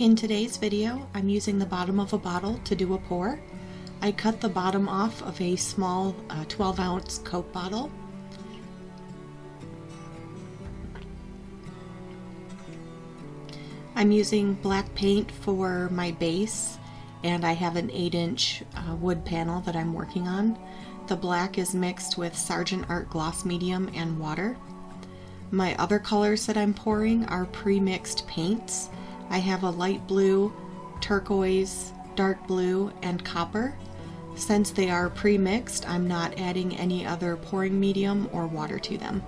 In today's video, I'm using the bottom of a bottle to do a pour. I cut the bottom off of a small 12-ounce Coke bottle. I'm using black paint for my base, and I have an 8-inch wood panel that I'm working on. The black is mixed with Sargent Art Gloss Medium and water. My other colors that I'm pouring are pre-mixed paints. I have a light blue, turquoise, dark blue, and copper. Since they are pre-mixed, I'm not adding any other pouring medium or water to them.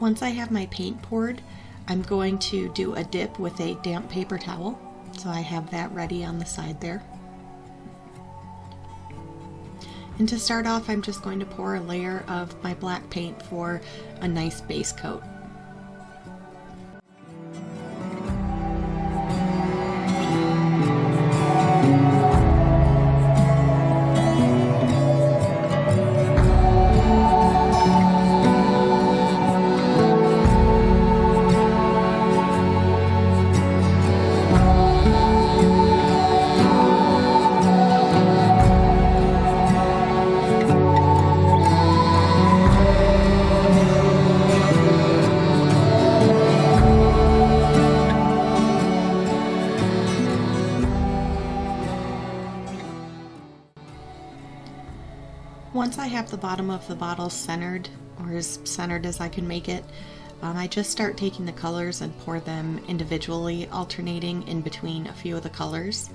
Once I have my paint poured, I'm going to do a dip with a damp paper towel. So I have that ready on the side there. And to start off, I'm just going to pour a layer of my black paint for a nice base coat. Once I have the bottom of the bottle centered, or as centered as I can make it, I just start taking the colors and pour them individually, alternating in between a few of the colors.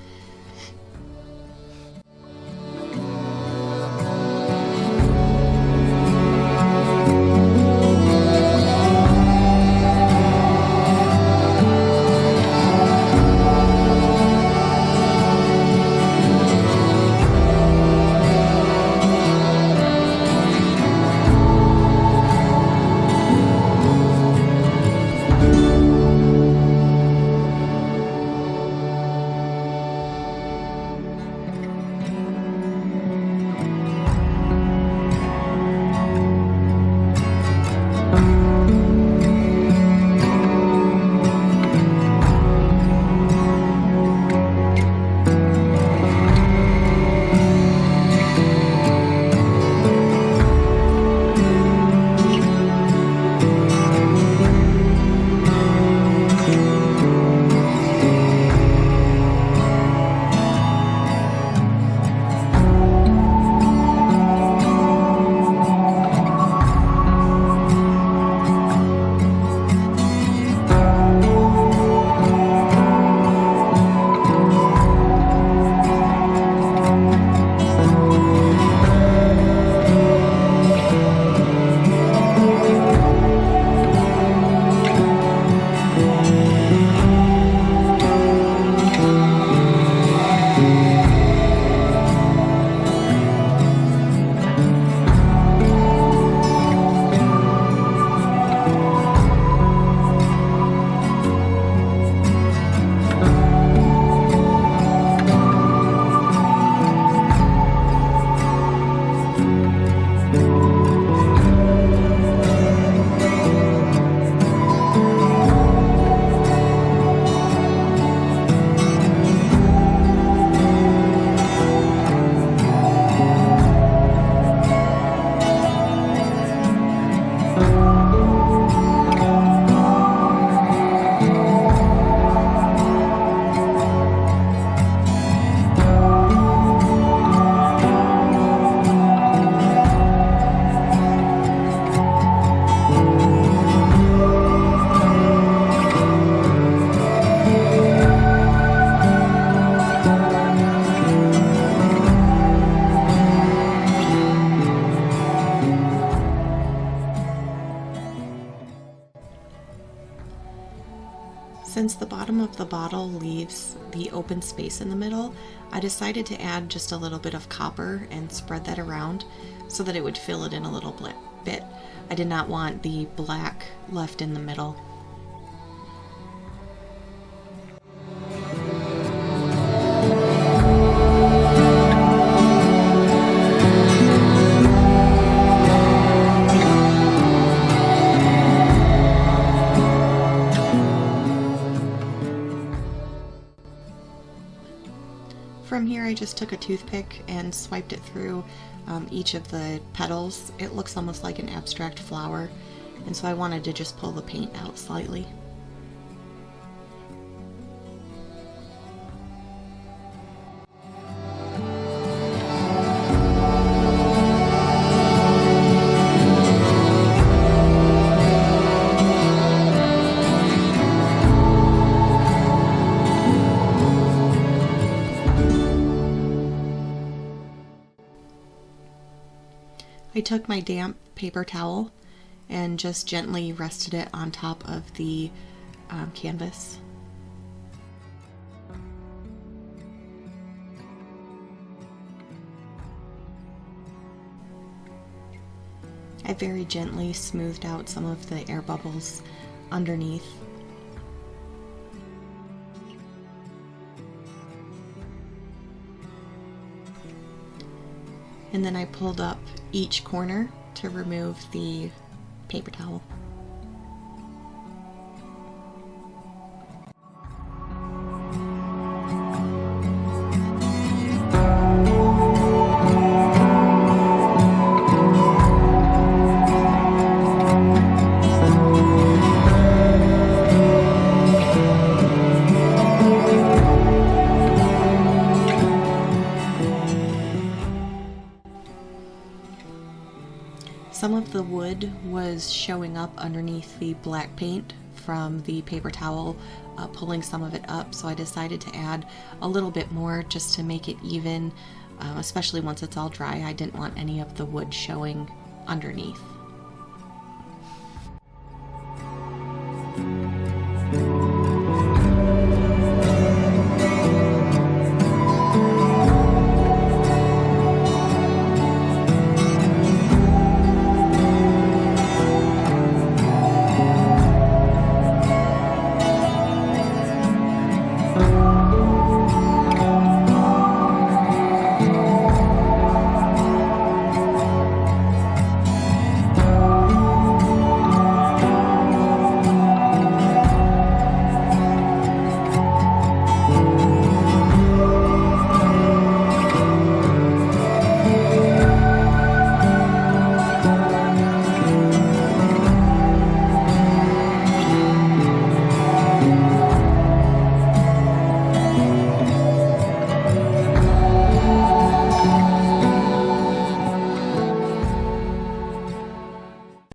Since the bottom of the bottle leaves the open space in the middle, I decided to add just a little bit of copper and spread that around so that it would fill it in a little bit. I did not want the black left in the middle. From here I just took a toothpick and swiped it through each of the petals. It looks almost like an abstract flower, and so I wanted to just pull the paint out slightly. I took my damp paper towel and just gently rested it on top of the canvas. I very gently smoothed out some of the air bubbles underneath. And then I pulled up each corner to remove the paper towel. Some of the wood was showing up underneath the black paint from the paper towel, pulling some of it up, so I decided to add a little bit more just to make it even, especially once it's all dry. I didn't want any of the wood showing underneath.